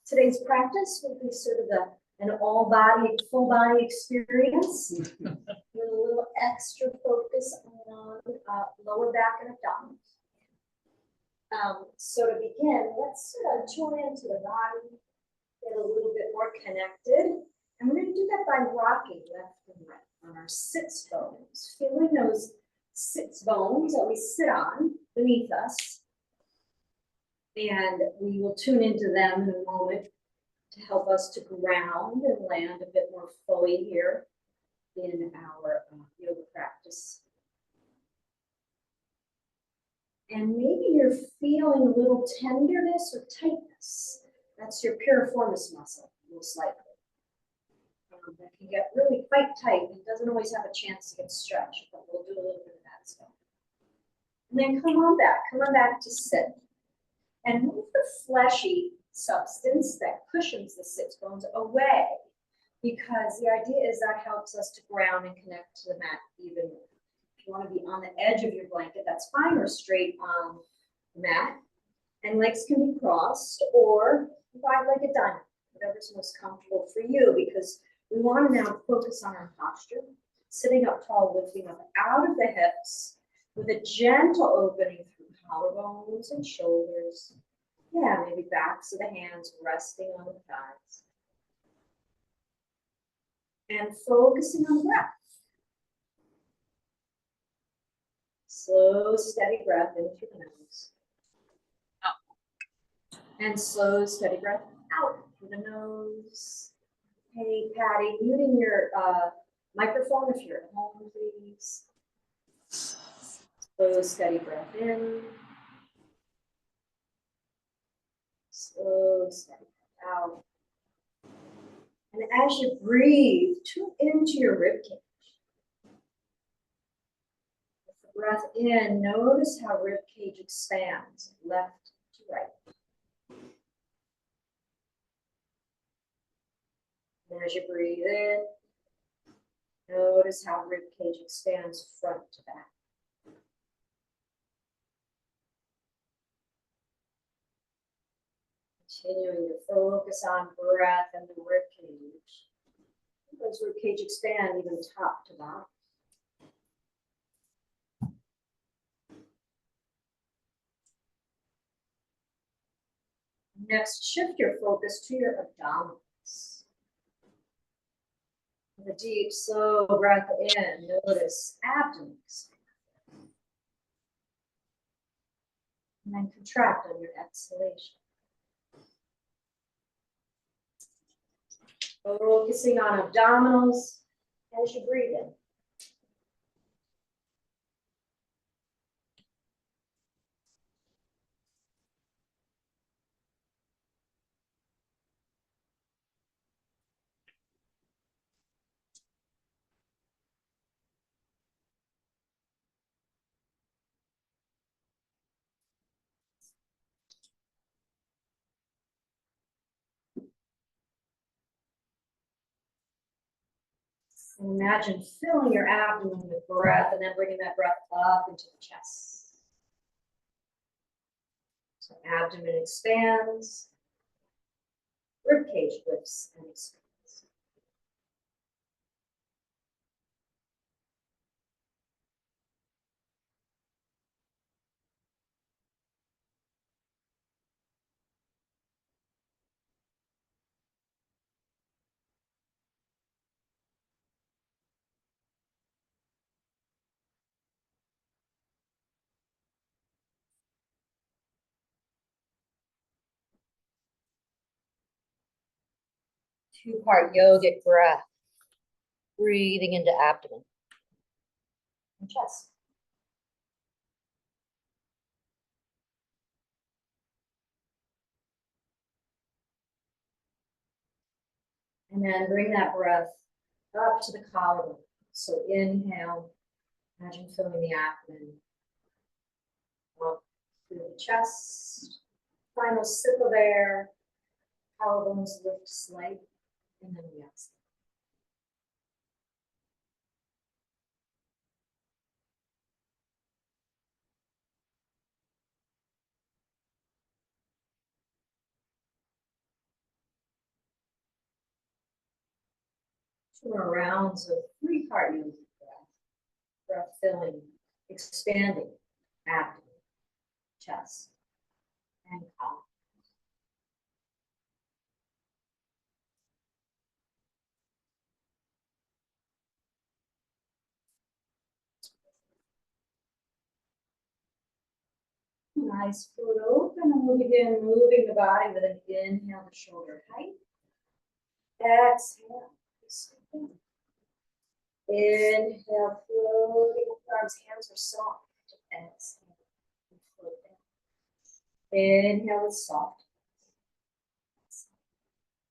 Today's practice will be sort of an all-body, full-body experience with a little extra focus on lower back and abdominals. So to begin, let's sort of join into the body, get a little bit more connected. And we're going to do that by rocking left and right on our sits bones, feeling those sits bones that we sit on beneath us. And we will tune into them in a moment to help us to ground and land a bit more fully here in our yoga practice. And maybe you're feeling a little tenderness or tightness. That's your piriformis muscle, most likely. That can get really quite tight and doesn't always have a chance to get stretched, but we'll do a little bit of that as well. And then come on back to sit. And move the fleshy substance that cushions the sits bones away, because the idea is that helps us to ground and connect to the mat even more. If you want to be on the edge of your blanket, that's fine, or straight on the mat. And legs can be crossed or wide-legged diamond, whatever's most comfortable for you, because we want to now focus on our posture, sitting up tall, lifting up out of the hips with a gentle opening through collarbones and shoulders. Yeah, maybe backs of the hands resting on the thighs. And focusing on the breath. Slow, steady breath in through the nose. And slow, steady breath out through the nose. Hey, Patty, muting your microphone if you're at home, please. Slow, steady breath in. Slow, steady breath out. And as you breathe, tune into your rib cage. With the breath in, notice how rib cage expands left to right. And as you breathe in, notice how rib cage expands front to back. Continuing to focus on breath and the rib cage. Those rib cage expand even top to bottom. Next, shift your focus to your abdominals. With a deep, slow breath in, notice abdomen expand. And then contract on your exhalation. Focusing on abdominals as you breathe in. And imagine filling your abdomen with breath and then bringing that breath up into the chest. So abdomen expands, rib cage lifts and expands. Two-part yogic breath. Breathing into abdomen And chest. And then bring that breath up to the collarbone. So inhale, imagine filling the abdomen up through the chest. Final sip of air, collarbones lift slightly, and then we exhale. 2 more rounds of 3-part unit breath. Breath filling, expanding, abdomen, chest, and column. Nice, foot open, and we'll begin moving the body with an inhale to shoulder height. Exhale. Inhale, floating with arms, hands are soft. Exhale, and float down. Inhale with soft.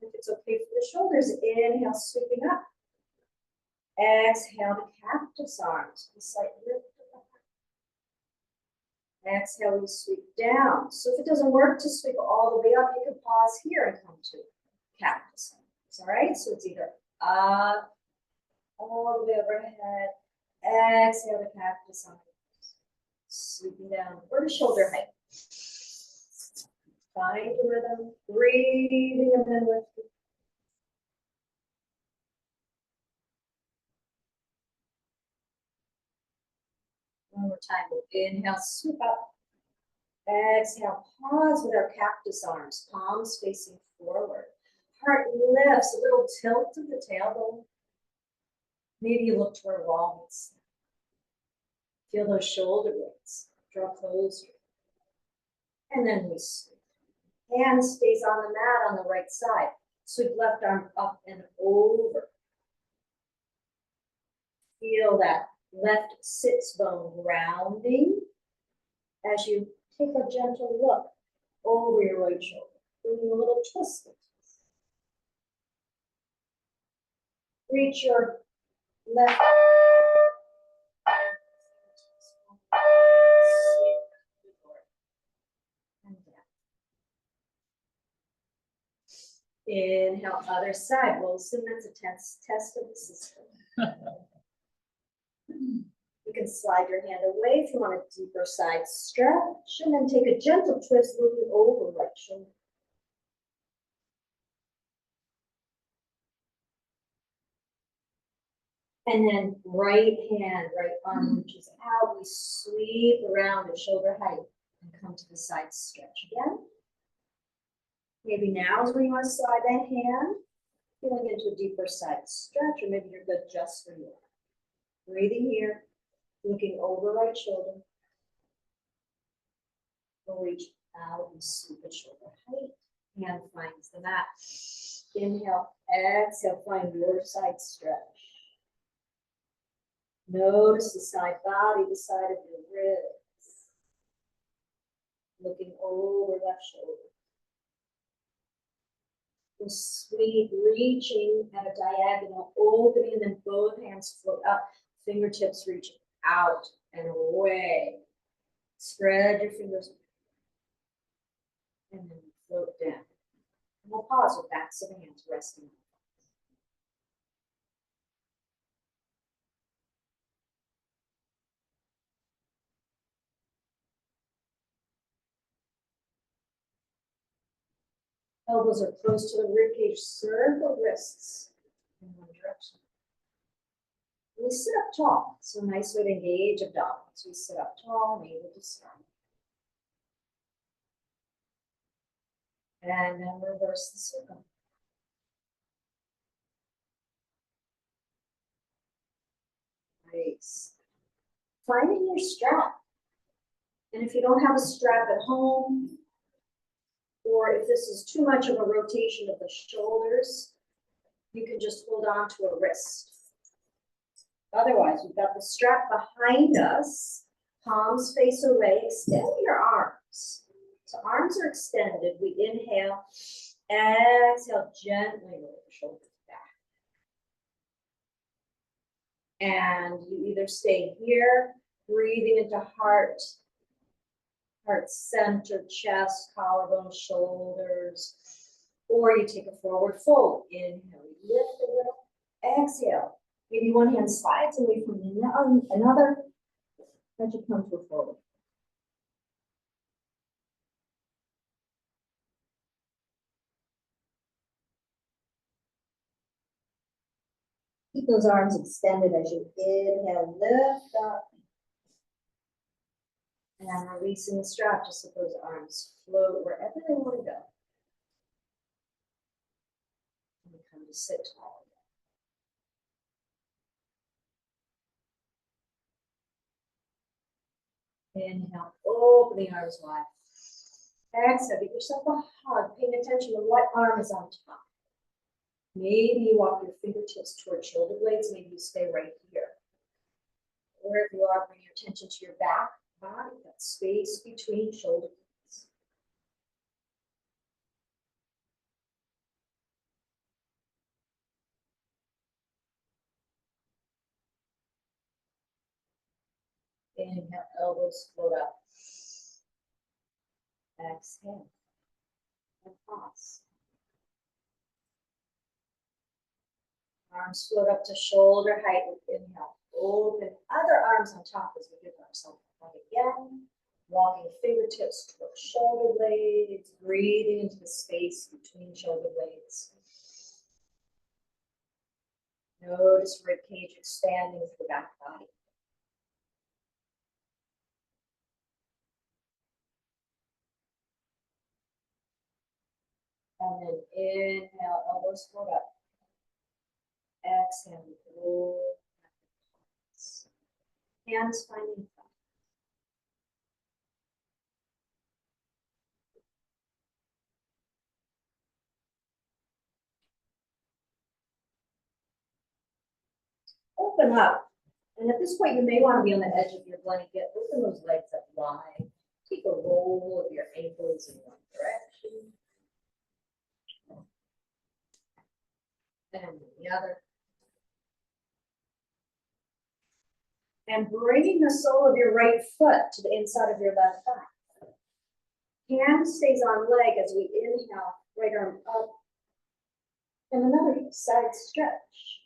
If it's okay for the shoulders, inhale, sweeping up. Exhale to cactus arms. We slightly lift the heart. Exhale, we sweep down. So if it doesn't work to sweep all the way up, you can pause here and come to cactus arms. All right, so it's either up, all the way overhead. Exhale to cactus arms. Sweeping down, or to shoulder height. Find the rhythm, breathing and then lifting. One more time, we'll inhale, sweep up. Exhale, pause with our cactus arms, palms facing forward. Heart lifts, a little tilt of the tailbone. Maybe you look toward a wall. Feel those shoulder blades, draw closer. And then we sweep. Hand stays on the mat on the right side. Sweep left arm up and over. Feel that left sits bone grounding as you take a gentle look over your right shoulder, doing a little twist. Reach your left and down. Inhale, other side. Wilson, that's a test of the system. You can slide your hand away if you want a deeper side stretch, and then take a gentle twist, looking over right shoulder. And then right hand, right arm reaches out. We sweep around at shoulder height and come to the side stretch again. Maybe now is when you want to slide that hand, feeling into a deeper side stretch, or maybe you're good just for you. Breathing here, looking over right shoulder. We'll reach out and sweep at shoulder height. Hand finds the mat. Inhale, exhale, find your side stretch. Notice the side body, the side of your ribs. Looking over left shoulder. And sweep, reaching at a diagonal, opening, and then both hands float up. Fingertips reach out and away. Spread your fingers. And then float down. And we'll pause with backs of the hands resting. Elbows are close to the ribcage. Circle wrists in one direction. We sit up tall. So a nice way to engage abdominals. We sit up tall, able to start. And then reverse the circle. Nice. Finding your strap. And if you don't have a strap at home, or if this is too much of a rotation of the shoulders, you can just hold on to a wrist. Otherwise, we've got the strap behind us, palms face away, extend your arms. So arms are extended. We inhale, exhale, gently roll the shoulders back. And you either stay here, breathing into heart center, chest, collarbone, shoulders, or you take a forward fold. Inhale, lift a little, exhale. Maybe one hand slides away from another as you come to a forward. Keep those arms extended as you inhale, lift up. And releasing the strap, just let those arms float wherever they want to go. And come to sit tall again. Inhale, open the arms wide. Exhale, give yourself a hug, paying attention to what arm is on top. Maybe you walk your fingertips toward shoulder blades, maybe you stay right here. Wherever you are, bring your attention to your back body, that space between shoulder blades. Inhale, elbows float up. Exhale. And pause. Arms float up to shoulder height with inhale. Open other arms on top as we give ourselves a hug again. Walking fingertips toward shoulder blades, breathing into the space between shoulder blades. Notice rib cage expanding through the back body. And then inhale, elbows float up. Exhale, roll. Hands finding thigh. Open up. And at this point, you may want to be on the edge of your blanket. Open those legs up wide. Take a roll of your ankles in one direction. And the other. And bringing the sole of your right foot to the inside of your left thigh. Hand stays on leg as we inhale, right arm up. And another side stretch.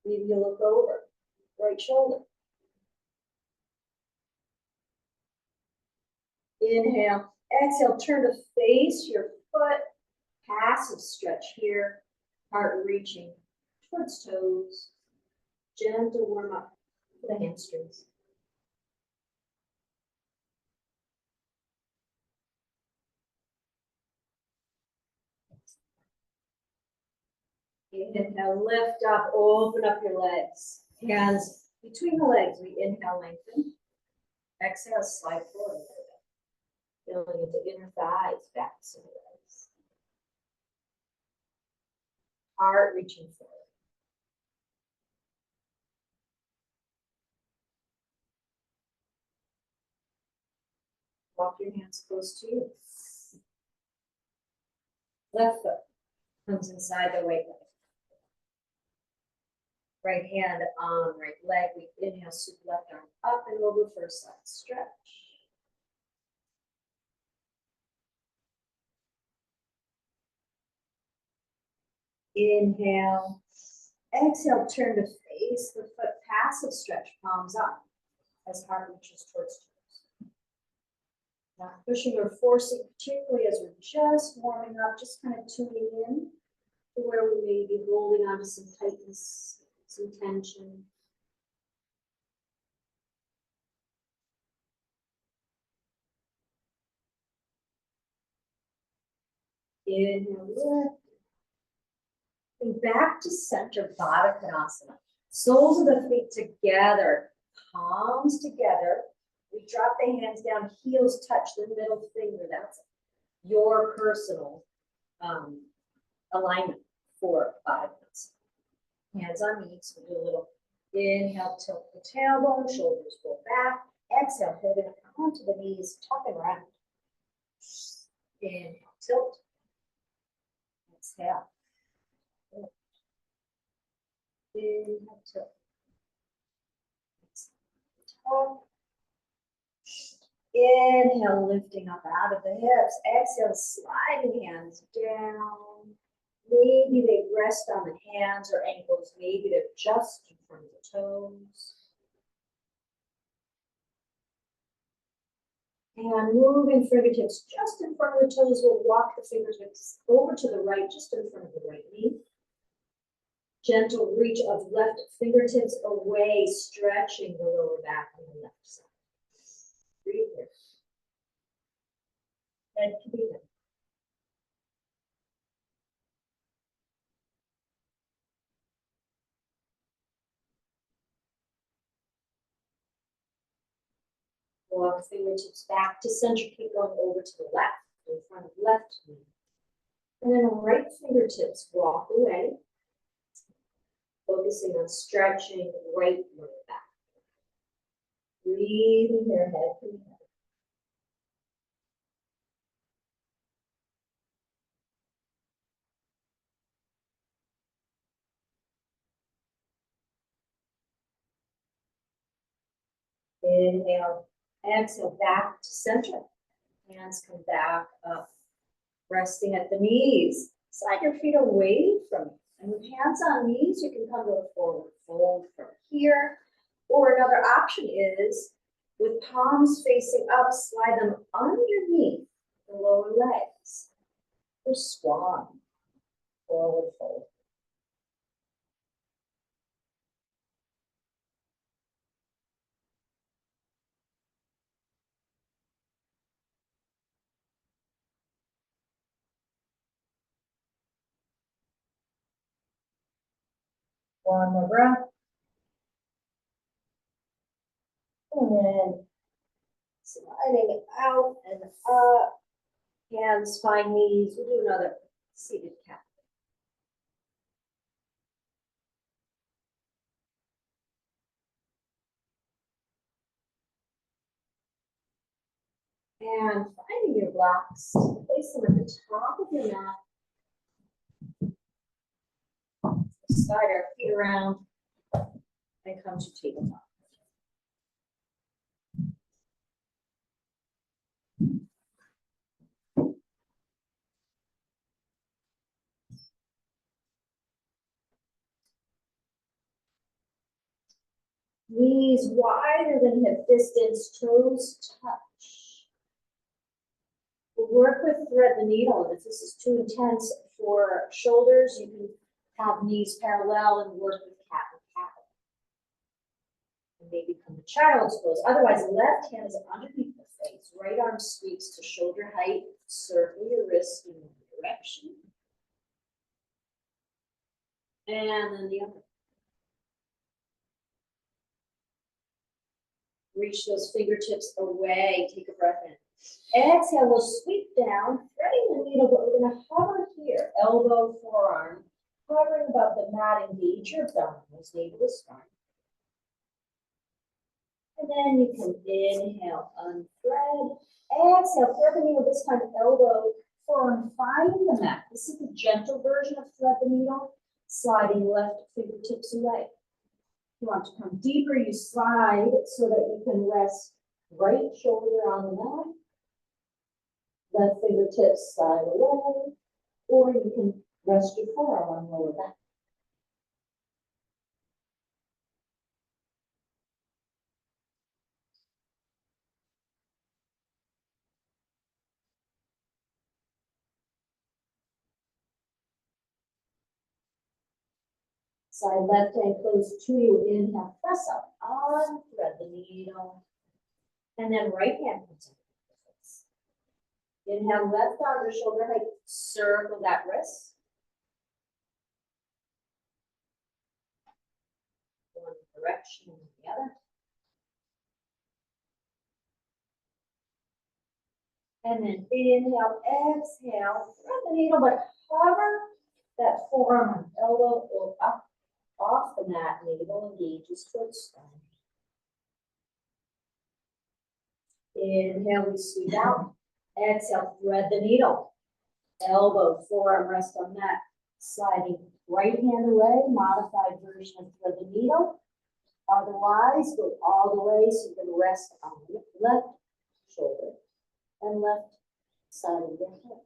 Maybe you look over, right shoulder. Inhale, exhale, turn to face your foot. Passive stretch here, heart reaching towards toes. Gentle warm up for the hamstrings. Inhale, lift up, open up your legs. Hands between the legs, we inhale, lengthen. Exhale, slide forward. Feeling into inner thighs, backs of the legs. Heart reaching forward. Walk your hands close to you. Left foot comes inside the right leg. Right hand on right leg. We inhale, scoop left arm up and over for a side stretch. Inhale. Exhale, turn to face the foot, passive stretch, palms up as heart reaches towards toes. Not pushing or forcing, particularly as we're just warming up, just kind of tuning in to where we may be holding on to some tightness, some tension. Inhale, lift. And back to center, Baddha Konasana. Soles of the feet together, palms together. We drop the hands down, heels touch the middle finger. That's your personal alignment for Baddha Konasana. Hands on knees. We'll do a little inhale, tilt the tailbone, shoulders go back. Exhale, hold it onto the knees, tuck and round. Inhale, tilt. Exhale. Inhale, tilt. Exhale. Inhale, lifting up out of the hips. Exhale, sliding hands down. Maybe they rest on the hands or ankles. Maybe they're just in front of the toes. And moving fingertips just in front of the toes. We'll walk the fingertips over to the right, just in front of the right knee. Gentle reach of left fingertips away, stretching the lower back on the left side. Breathe here. Head can be there. Walk fingertips back to center, keep going over to the left, in front of left knee. And then right fingertips walk away, focusing on stretching right lower back. Breathing your head to the head. Inhale, exhale, back to center. Hands come back up, resting at the knees. Slide your feet away from you. And with hands on knees, you can come to a forward fold from here. Or another option is, with palms facing up, slide them underneath the lower legs. For swan, forward fold. One more breath. And then sliding it out and up. Hands find knees. We'll do another seated cat. And finding your blocks, place them at the top of your mat. Slide our feet around and come to tabletop. Knees wider than hip distance, toes touch. We'll work with thread the needle. If this is too intense for shoulders, you can have knees parallel and work with cat and cat. And maybe come to child's pose. Otherwise, left hand is underneath the face. Right arm sweeps to shoulder height. Circle your wrist in one direction. And then the other. Reach those fingertips away. Take a breath in. Exhale, we'll sweep down, threading the needle, but we're going to hover here. Elbow, forearm, hovering above the mat. Engage your abdominals, navel to spine. And then you can inhale, unthread. Exhale, thread the needle, this time elbow, forearm, finding the mat. This is the gentle version of thread the needle, sliding left fingertips away. If you want to come deeper, you slide so that you can rest right shoulder on the mat. Left fingertips slide away, or you can rest your forearm on lower back. Side left hand close to you. Inhale, press up, unthread the needle. And then right hand comes up. Inhale, left arm to shoulder height. Circle that wrist. One direction and the other. And then inhale, exhale, thread the needle, but hover that forearm on elbow or up off the mat. Navel engages towards spine. Inhale, we sweep out. Exhale, thread the needle. Elbow, forearm rest on mat. Sliding right hand away, modified version of thread the needle. Otherwise, go all the way so you can rest on the left shoulder and left side of your head.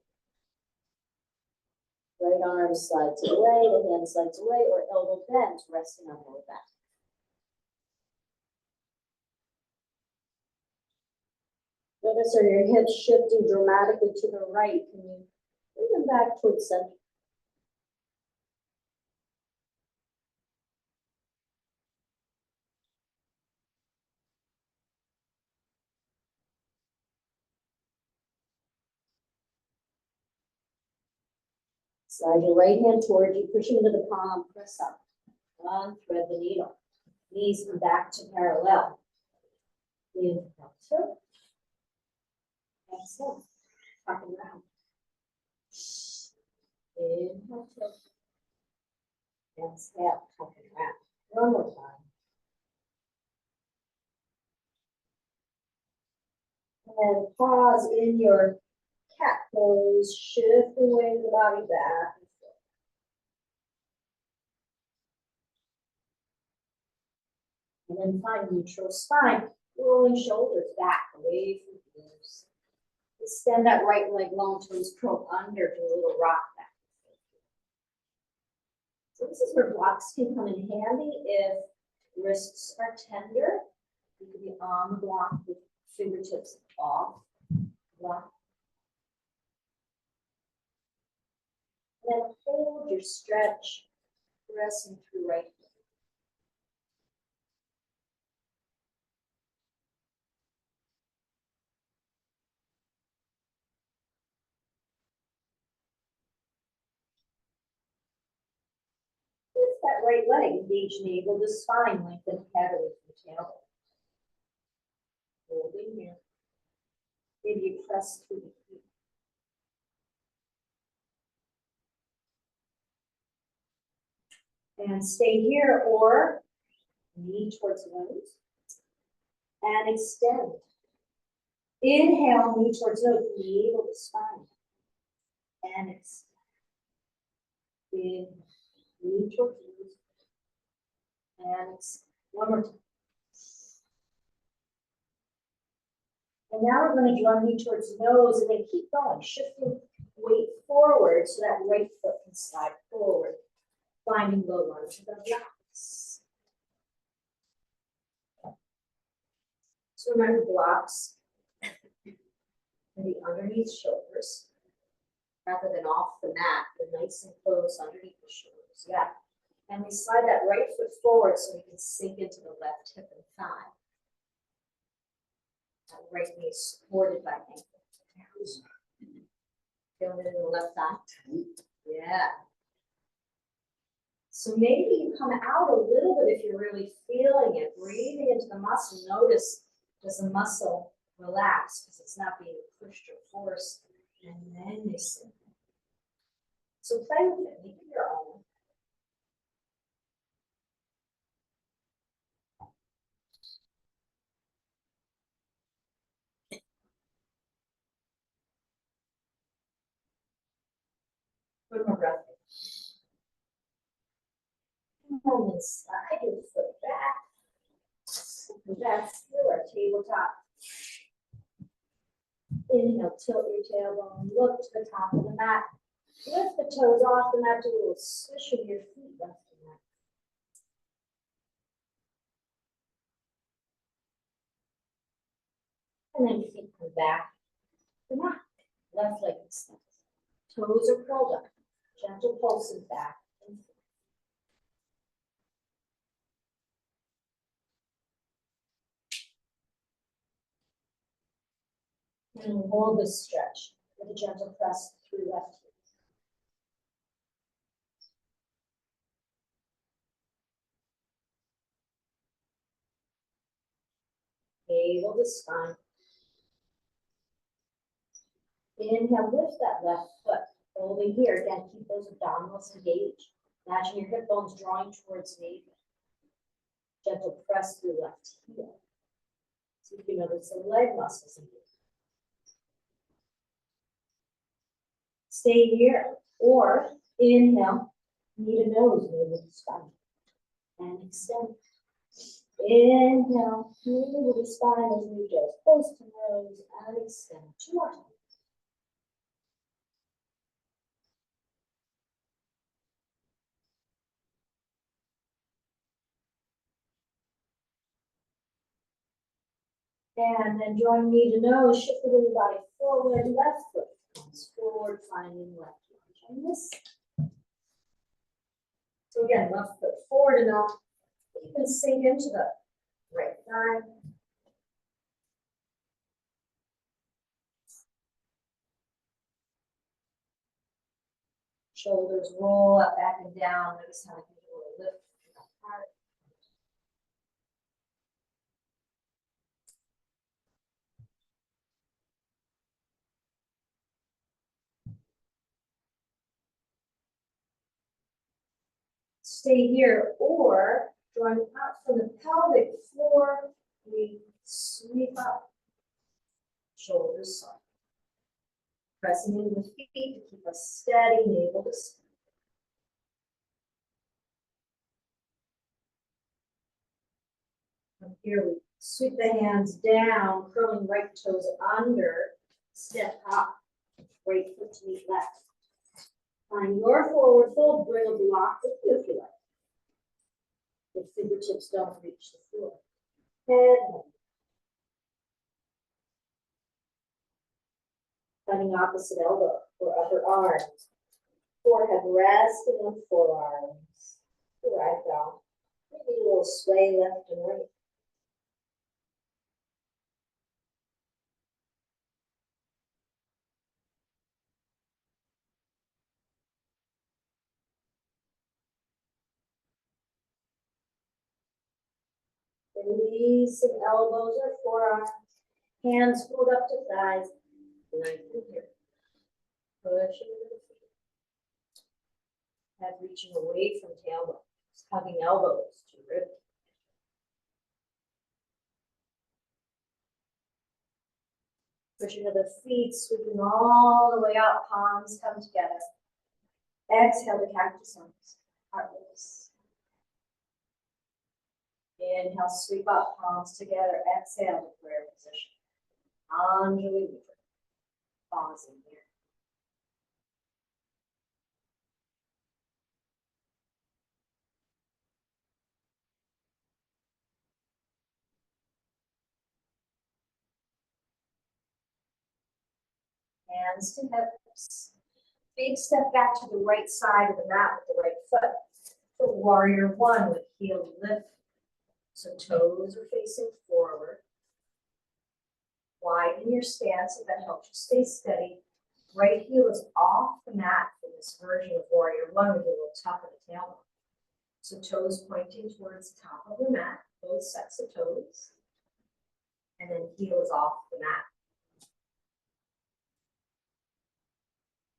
Right arm slides away, the hand slides away, or elbow bends, resting on lower back. Notice are your hips shifting dramatically to the right. Can you bring them back towards center? Slide your right hand toward you, push into the palm, press up. Unthread the needle. Knees come back to parallel. Inhale, tilt. Exhale, tuck and round. Inhale, tilt. Exhale, tuck and round. One more time. And pause in your cat pose, shift the weight of the body back and forth. And then find neutral spine, rolling shoulders back, away from the ears. Extend that right leg long, toes curl under, do a little rock back. So this is where blocks can come in handy if wrists are tender. You can be on the block with fingertips off block. And then hold your stretch, pressing through right foot. Lift that right leg, engage navel to spine, lengthen head away from the tailbone. Holding here. Maybe you press through the feet. And stay here or knee towards nose. And extend. Inhale, knee towards nose, navel to spine. And extend. Inhale, knee towards nose. And extend. One more time. And now we're going to draw knee towards nose and then keep going, shifting weight forward so that right foot can slide forward, finding low lunge with the blocks. So remember, blocks can be underneath shoulders rather than off the mat. They're nice and close underneath the shoulders. Yeah. And we slide that right foot forward so we can sink into the left hip and thigh. That right knee is supported by ankle. Feel it in the left thigh. Yeah. So maybe you come out a little bit if you're really feeling it. Breathing into the muscle. Notice, does the muscle relax because it's not being pushed or forced, and then they sink. So play with it. Make it your own. One more breath. And then slide your foot back. That's still our tabletop. Inhale, tilt your tailbone, look to the top of the mat. Lift the toes off the mat, do a little swish of your feet left and right. And then feet come back to the mat. Left leg extends. Toes are curled up. Gentle pulsing back and forth. And hold this stretch with a gentle press through left heel. Navel to spine. Inhale, lift that left foot. Holding here, again, keep those abdominals engaged. Imagine your hip bones drawing towards navel. Gentle press through left heel. See if you notice the leg muscles engaged. Stay here, or inhale, knee to nose, navel to spine. And extend. Inhale, navel to spine as we go close to nose, and extend. Two more times. And then drawing knee to nose, shift the little body forward, left foot comes forward, finding left lunge on this. So again, left foot forward enough that you can sink into the right thigh. Shoulders roll up, back and down. Notice how I can do a lift to the heart. Stay here, or drawing out from the pelvic floor, we sweep up. Shoulders soft. Pressing into the feet to keep us steady, navel to spine. From here, we sweep the hands down, curling right toes under, step up, right foot to meet left. Find your forward fold, bring a block with you if you like. The fingertips don't reach the floor. Head, finding opposite elbow or upper arm. Forehead resting on forearms. Right down. Maybe a little sway left and right. Releasing elbows or forearms. Hands pulled up to thighs. Lengthen here. Pushing into the feet. Head reaching away from tailbone. Hugging elbows to rib. Pushing to the feet, sweeping all the way up, palms come together. Exhale to cactus arms, heart release. Inhale, sweep up, palms together. Exhale to prayer position. Anjali Mudra. Pausing here. Hands to hips. Big step back to the right side of the mat with the right foot. For warrior one with heel lift. So toes are facing forward. Widen your stance if that helps you stay steady. Right heel is off the mat for this version of warrior one with a little tuck of the tailbone. So toes pointing towards the top of the mat, both sets of toes. And then heel is off the mat.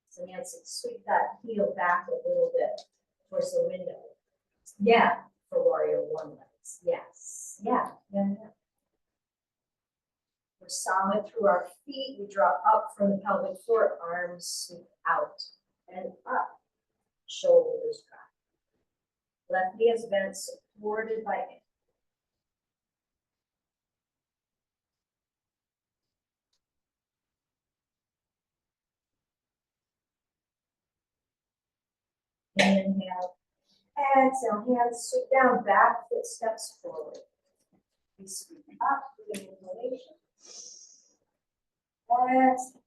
So Nancy, sweep that heel back a little bit towards the window. Yeah, for warrior one legs. Yes. Yeah. We're solid through our feet. We draw up from the pelvic floor, arms sweep out and up. Shoulders drop. Left knee is bent, supported by ankle. Inhale. Exhale, hands sweep down, back foot steps forward. We sweep up with an inhalation. Exhale,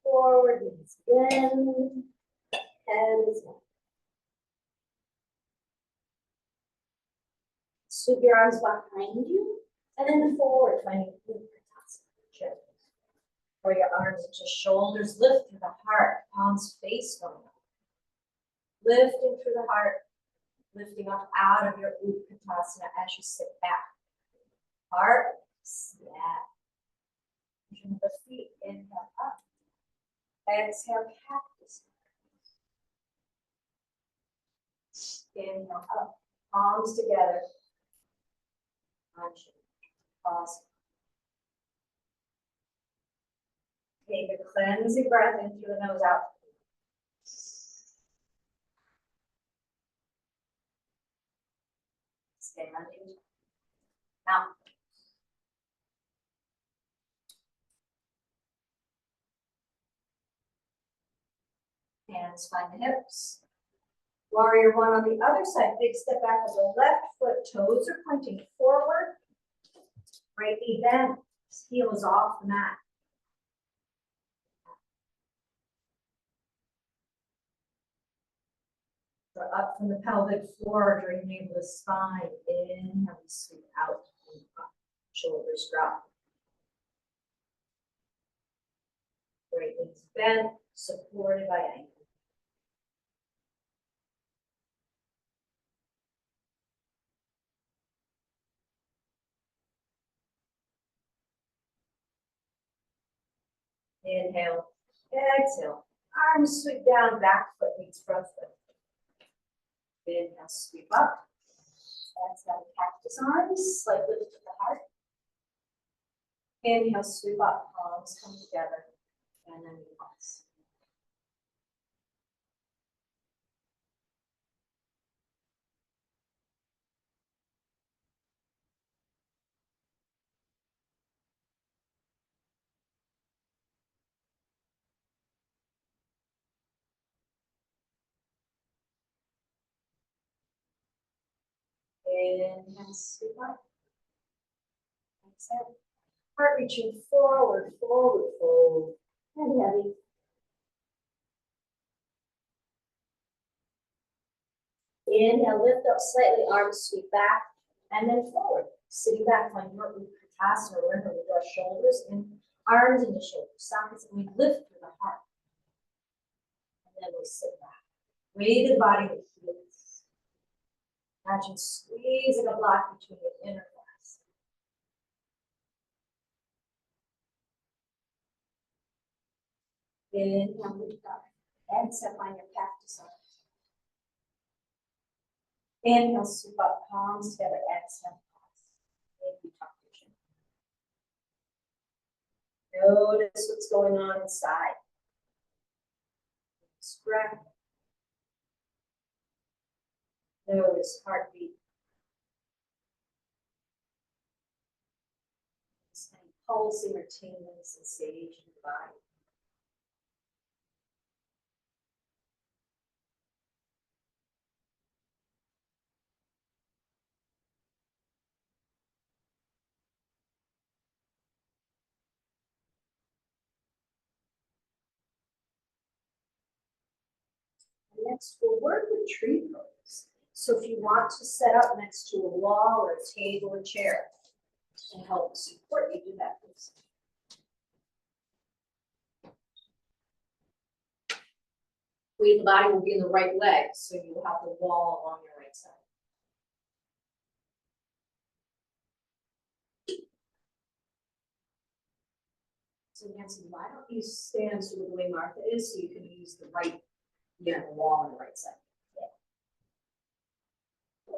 forward, knees bend, head is down. Sweep your arms behind you, and then forward, finding chair. Or your arms into shoulders, lift through the heart, palms face going up. Lifting through the heart, lifting up out of your Utkatasana as you sit back. Heart, yeah. Pushing the feet, inhale up. Exhale, cactus. Inhale up, palms together. Pause. Take a cleansing breath in through the nose, out. Stay on it. Now. Hands find the hips. Warrior one on the other side. Big step back with the left foot. Toes are pointing forward. Right knee bent. Heel is off the mat. So up from the pelvic floor, drain navel to spine. Inhale, sweep out and up. Shoulders drop. Right knees bent, supported by ankle. Inhale, exhale. Arms sweep down, back foot meets front foot. Inhale, sweep up. Exhale, cactus arms, slight lift to the heart. Inhale, sweep up, palms come together, and then we pause. Inhale, sweep up. Exhale. Heart reaching forward, forward, fold. And heavy. Inhale, lift up slightly, arms sweep back, and then forward. Sitting back, find your Utkatasana, or wherever we draw shoulders and arms into shoulder sockets, and we lift through the heart. And then we sit back. Weight the body to heels. Imagine squeezing a block between the inner thighs. Inhale, lift up. Exhale, find your cactus arms. Inhale, sweep up, palms together. Exhale, pause. Maybe tuck your chin. Notice what's going on inside. Breath. Notice heartbeat. Any pulsing or tingling sensation in the body. Next, we'll work with tree pose. So if you want to set up next to a wall or a table or chair to help support you, do that, please. Weight of the body will be in the right leg, so you will have the wall along your right side. So Nancy, why don't you stand sort of the way Martha is, so you can use the right, the wall on the right side.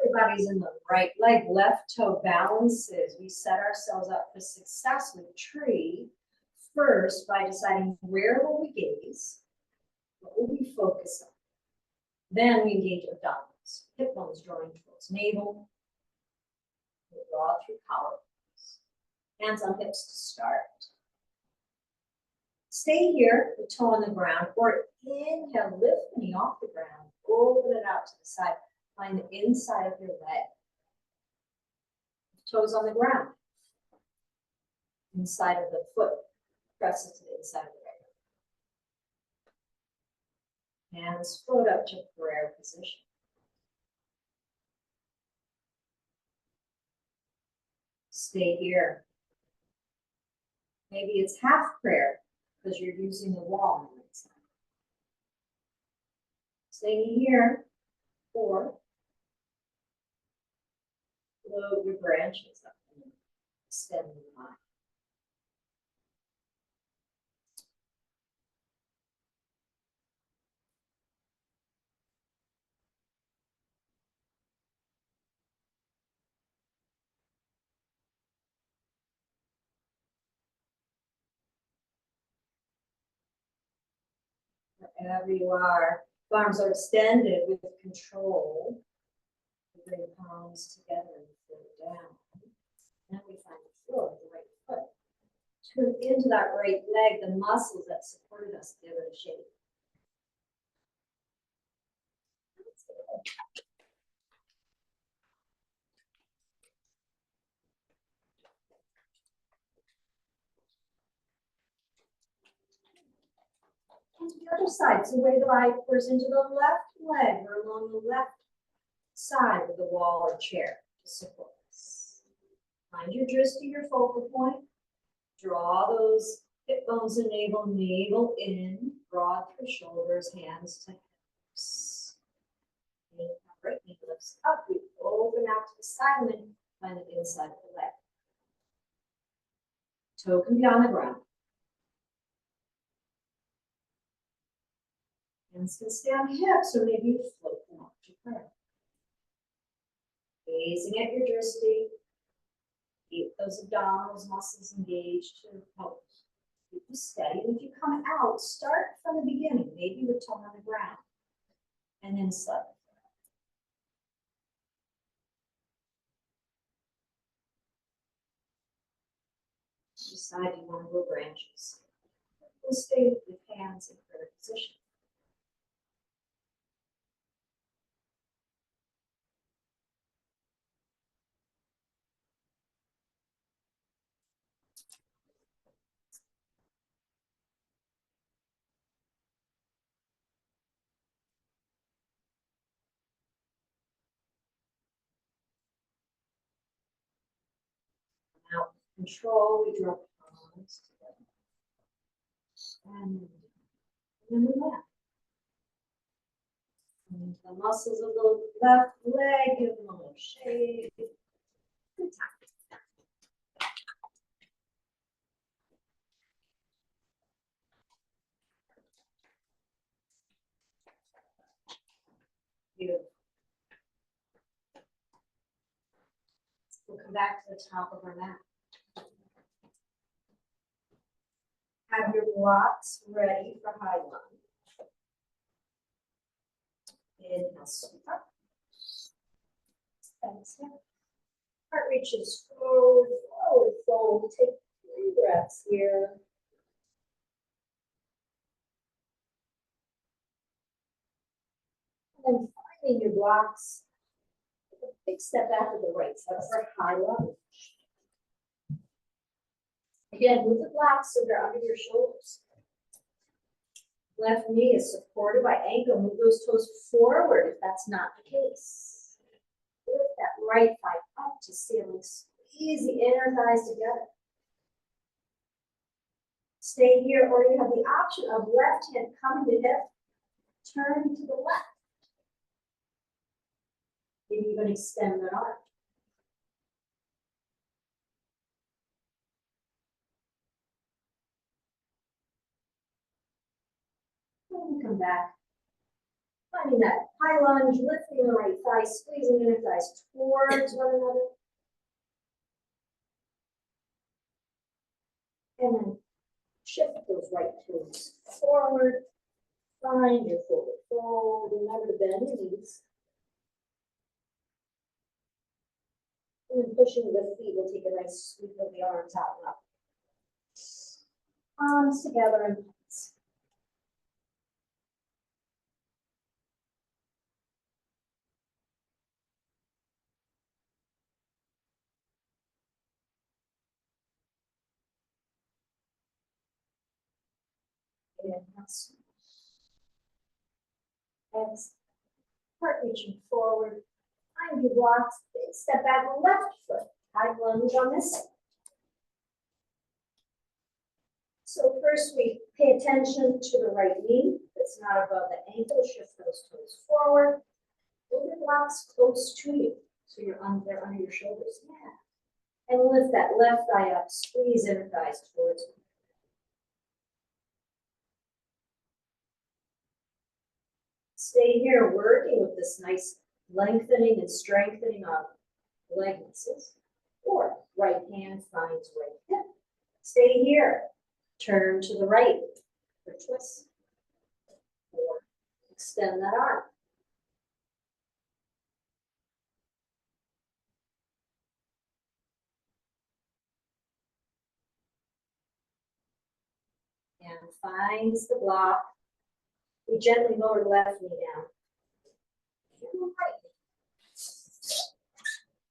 Everybody's in the right leg, left toe balances. We set ourselves up for success with tree first by deciding where will we gaze, what will we focus on. Then we engage abdominals, hip bones drawing towards navel. We draw through collarbones. Hands on hips to start. Stay here, the toe on the ground, or inhale, lift the knee off the ground, open it out to the side. Find the inside of your leg. Toes on the ground. Inside of the foot. Press it to the inside of the leg. Hands float up to prayer position. Stay here. Maybe it's half prayer because you're using the wall on the right side. Stay here. Or float your branches up and extend the line. Wherever you are, arms are extended with control. Bring palms together and float down. Now we find the floor of the right foot. Turn into that right leg, the muscles that supported us give it a shape. And to the other side, so weight the body first into the left leg or along the left side of the wall or chair to support us. Find your drishti, your focal point. Draw those hip bones and navel in, broad through shoulders, hands to hips. Inhale, right knee lifts up, we open out to the side and then find the inside of the leg. Toe can be on the ground. Hands can stay on hips, or maybe you float them up to prayer. Gazing at your drishti. Keep those abdominals muscles engaged to help keep you steady. And if you come out, start from the beginning, maybe with tongue on the ground, and then slip. Decide you want to go branches. We'll stay with hands in prayer position. Now, control, we drop palms together. And then we laugh. And the muscles of the left leg, give them a little shake. Good time. Beautiful. We'll come back to the top of our mat. Have your blocks ready for high lunge. Inhale, sweep up. Exhale. Heart reaches forward, forward, fold. Take 3 breaths here. And then finding your blocks. Big step back to the right side for high lunge. Again, move the blocks so they're under your shoulders. Left knee is supported by ankle. Move those toes forward if that's not the case. Lift that right thigh up to ceiling. Squeeze the inner thighs together. Stay here, or you have the option of left hand coming to hip, turn to the left. Maybe even extend the arm. And come back. Finding that high lunge, lifting the right thigh, squeezing inner thighs towards one another. And then shift those right toes forward. Find your forward fold. Remember to bend your knees. And then pushing the feet, we'll take a nice sweep of the arms out and up. Arms together and hands. Inhale. Exhale. Heart reaching forward. Find your blocks. Big step back, left foot. High lunge on this side. So first we pay attention to the right knee. That's not above the ankle. Shift those toes forward. Move your blocks close to you. So they're under your shoulders. Yeah. And lift that left thigh up. Squeeze inner thighs towards you. Stay here working with this nice lengthening and strengthening of leg muscles. Or right hand finds right hip. Stay here. Turn to the right for twist. Or extend that arm. And finds the block. We gently lower the left knee down. Right.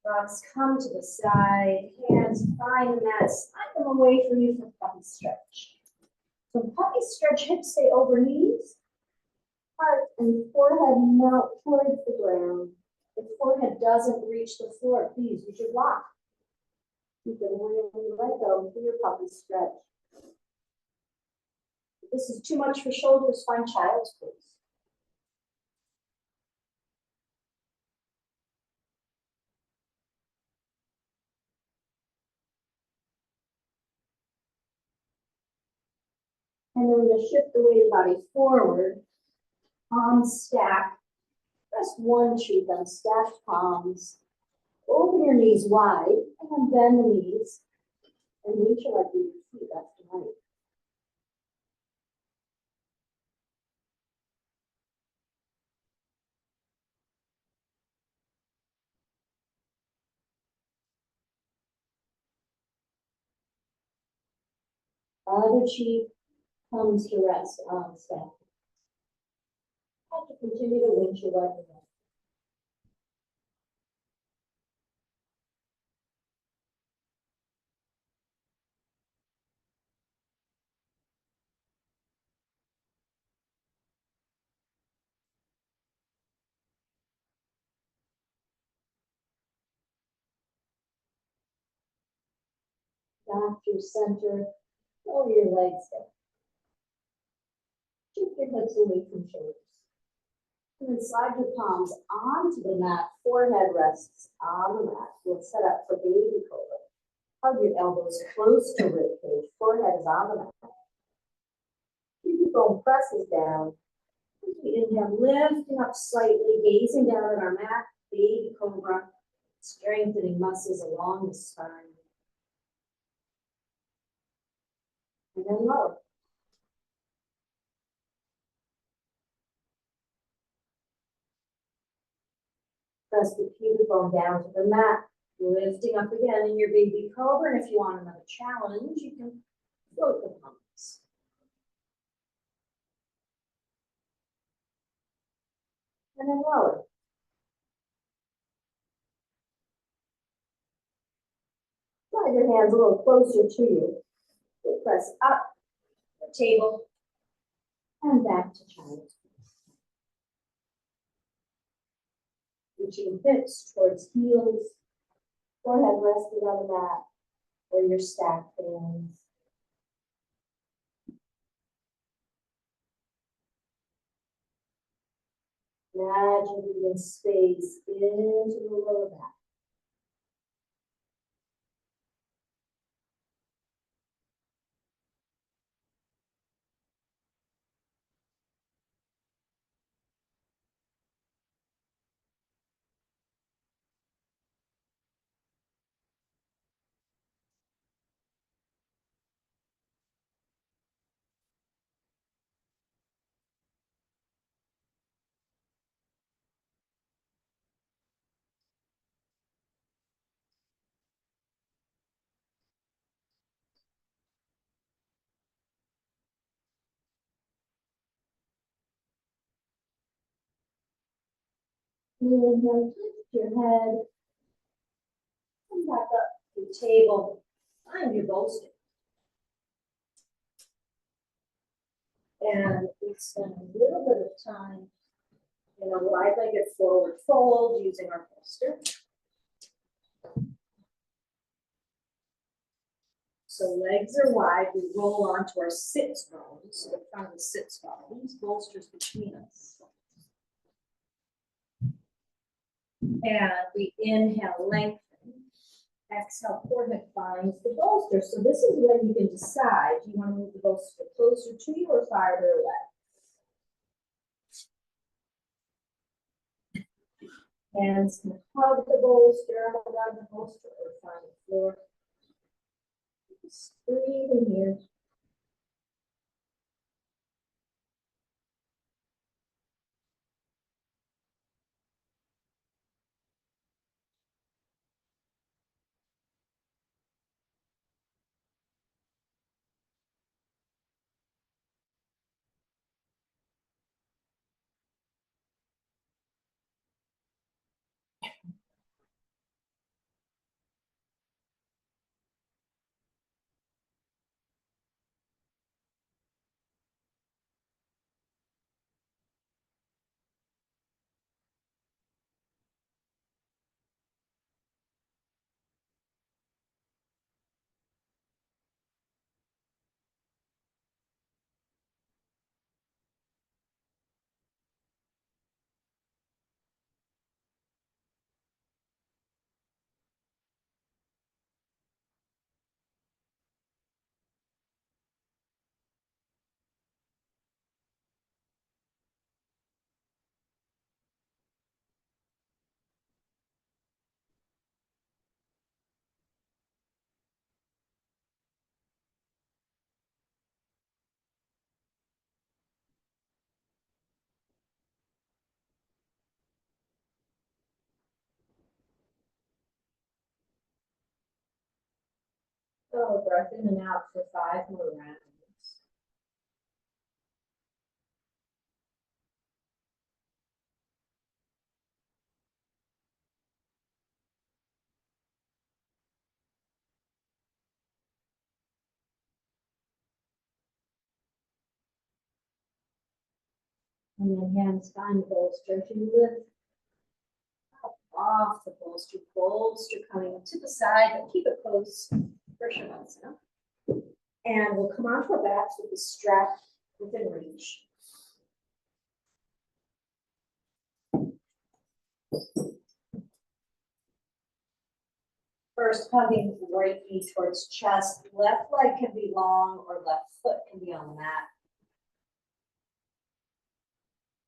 Blocks come to the side, hands find the mat, slide them away from you for puppy stretch. So puppy stretch, hips stay over knees, heart and forehead melt towards the ground. If forehead doesn't reach the floor, please use your block. You can really let go for your puppy stretch. If this is too much for shoulders, find child's pose. And then to shift the weighted body forward, palm stack. Press one cheek on stacked palms. Open your knees wide and bend the knees and reach your feet left to right. Other cheek comes to rest on stack. Have to continue to winch your right leg. Back to center. Lower your legs down. Shift your hips away from shoulders. And then slide your palms onto the mat. Forehead rests on the mat. We'll set up for baby cobra. Hug your elbows close to rib cage. Forehead is on the mat. Keep your bone presses down. As we inhale, lifting up slightly, gazing down at our mat. Baby cobra. Strengthening muscles along the spine. And then lower. Press the pubic bone down to the mat. Lifting up again in your baby cobra. And if you want another challenge, you can float the palms. And then lower. Slide your hands a little closer to you. We'll press up the table and back to child's pose. Reaching hips towards heels. Forehead resting on the mat or your stacked hands. Imagine moving space into the lower back. Inhale, lift your head. Come back up to the table. Find your bolster. And we spend a little bit of time in a wide-legged forward fold using our bolster. So legs are wide, we roll onto our sits bones, so the front of the sits bones, bolsters between us. And we inhale, lengthen. Exhale, forehead finds the bolster. So this is when you can decide, do you want to move the bolster closer to you or farther away? Hands can hug the bolster, hold on the bolster, or find the floor. Just breathe in here. Oh, breath in and out for 5 more rounds. And then hands find bolster. If you lift off the bolster, bolster coming to the side, but keep it close. Pressure that's enough. And we'll come onto our backs with the strap within reach. First, hugging right knee towards chest. Left leg can be long or left foot can be on the mat.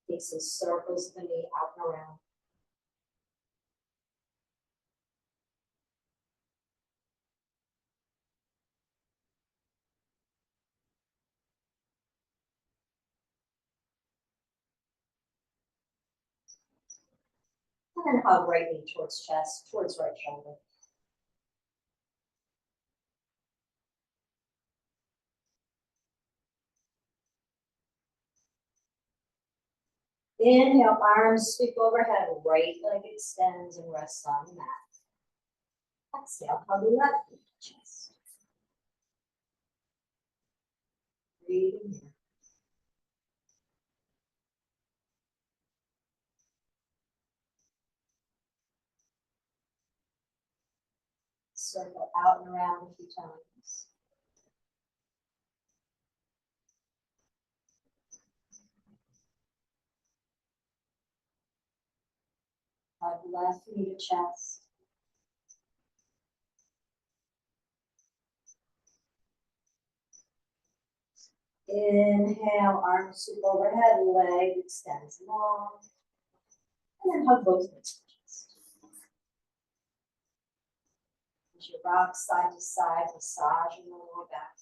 Take some circles of the knee out and around. And then hug right knee towards chest, towards right shoulder. Inhale, arms sweep overhead, right leg extends and rests on the mat. Exhale, hug left knee to chest. Breathing here. Circle out and around a few times. Hug left knee to chest. Inhale, arms sweep overhead, leg extends long. And then hug both knees to chest. As you rock side to side, massaging the lower back.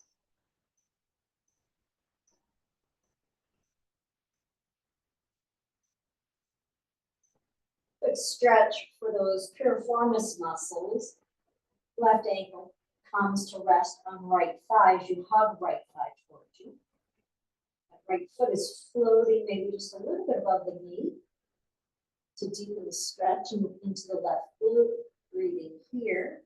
Good stretch for those piriformis muscles. Left ankle comes to rest on right thigh as you hug right thigh towards you. Right foot is floating maybe just a little bit above the knee to deepen the stretch and into the left glute. Breathing here.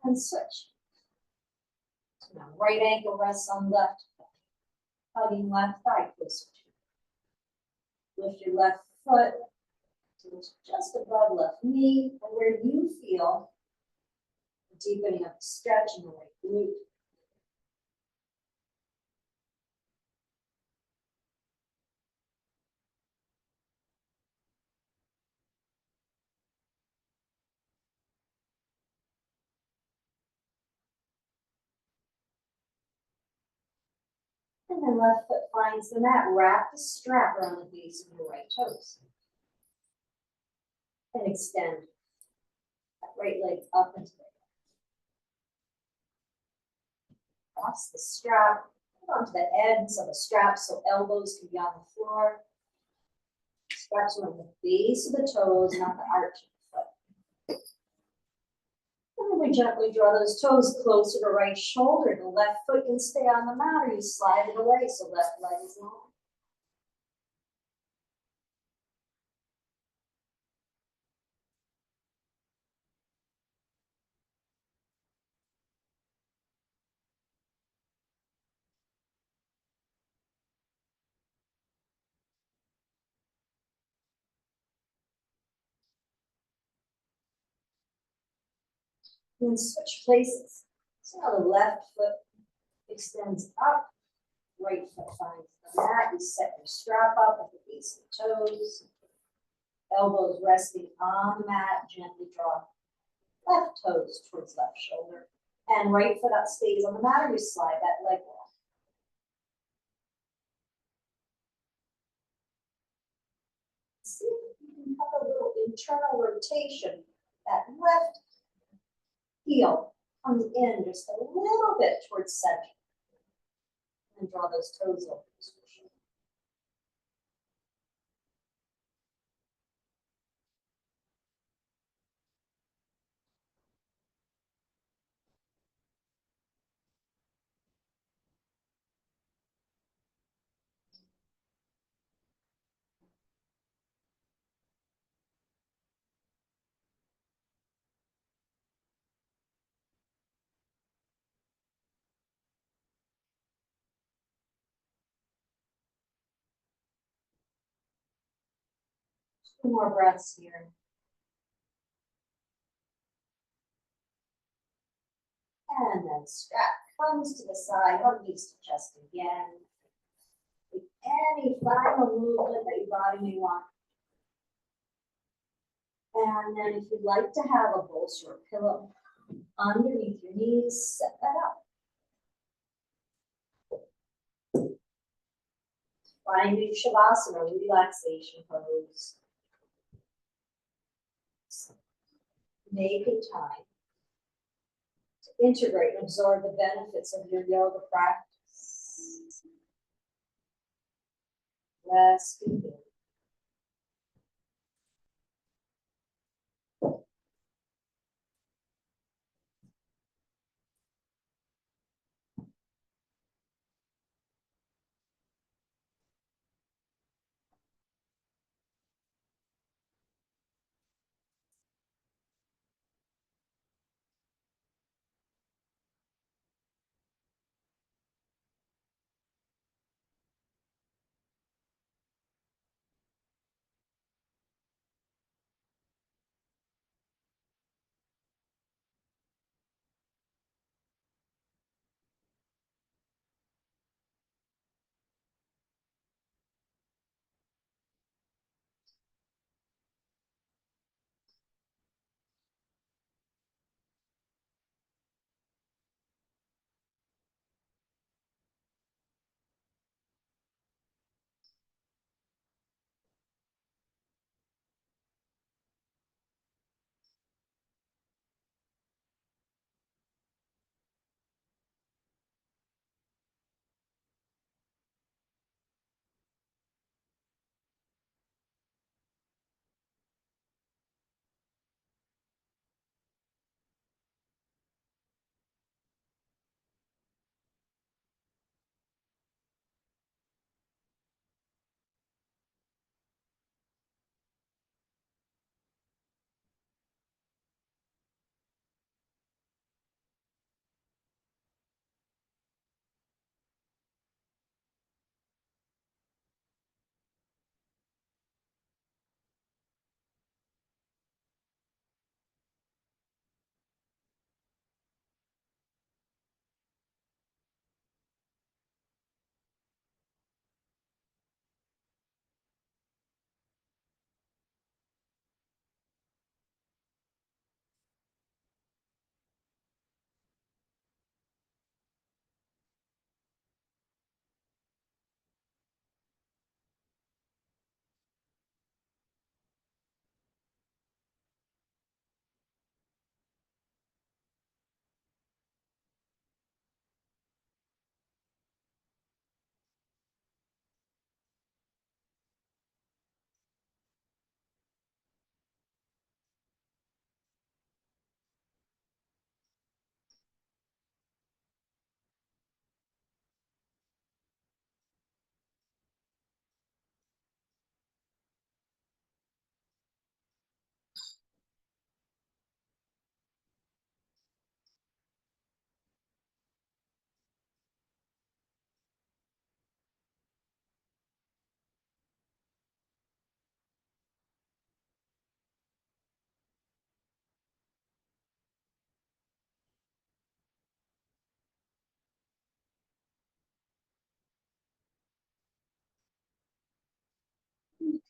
And switch. So now right ankle rests on left foot. Hugging left thigh closer to you. Lift your left foot to just above left knee, or where you feel the deepening of the stretch in the right glute. And then left foot finds the mat. Wrap the strap around the base of your right toes. And extend that right leg up into the cross the strap. Hold onto the ends of the strap so elbows can be on the floor. Straps around the base of the toes, not the arch of the foot. And then we gently draw those toes closer to right shoulder. The left foot can stay on the mat or you slide it away so left leg is long. And then switch places. So now the left foot extends up, right foot finds the mat. You set your strap up at the base of the toes. Elbows resting on the mat. Gently draw left toes towards left shoulder. And right foot up stays on the mat or you slide that leg off. See if you can have a little internal rotation. That left heel comes in just a little bit towards center. And draw those toes open. Two more breaths here. And then strap comes to the side, hug knees to chest again. With any final movement that your body may want. And then if you'd like to have a bolster or pillow underneath your knees, set that up. Finding Shavasana, relaxation pose. Making time to integrate and absorb the benefits of your yoga practice. Rest and begin.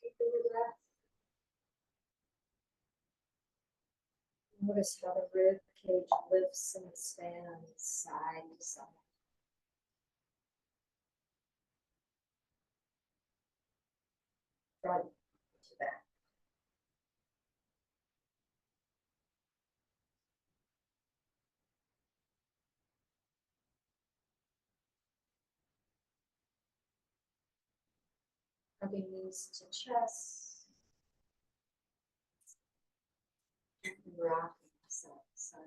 Take a breath. Notice how the rib cage lifts and expands side to side. Front to back. Hugging knees to chest. And rocking side to side.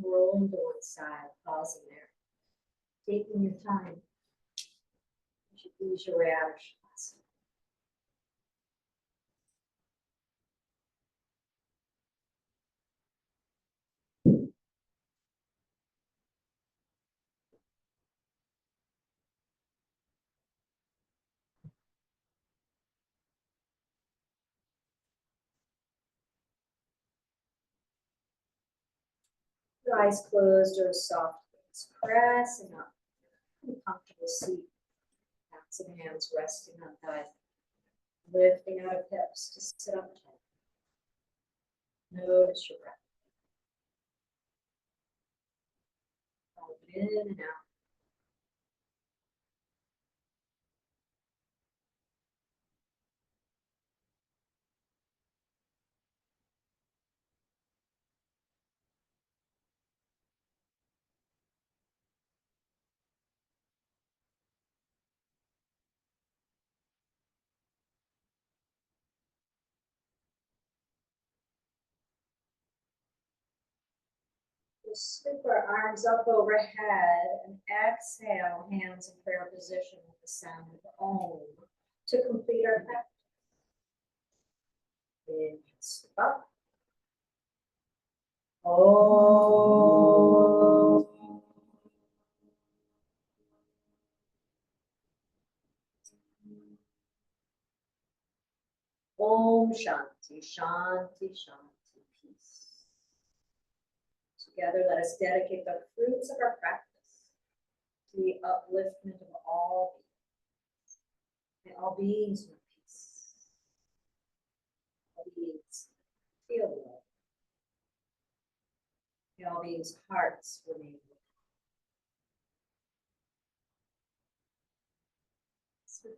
Rolling to one side, pausing there. Taking your time. You should ease your way out of Shavasana. Your eyes closed or soft gaze. Pressing up. In a comfortable seat. Backs of hands resting on thighs. Lifting out of hips to sit up tall. Notice your breath. Open in and out. We'll scoop our arms up overhead and exhale, hands in prayer position with the sound of Om to complete our practice. Inhale, scoop up. Om. Om Shanti, Shanti, Shanti, peace. Together, let us dedicate the fruits of our practice to the upliftment of all beings. May all beings know peace. All beings feel love. May all beings' hearts remain with us. So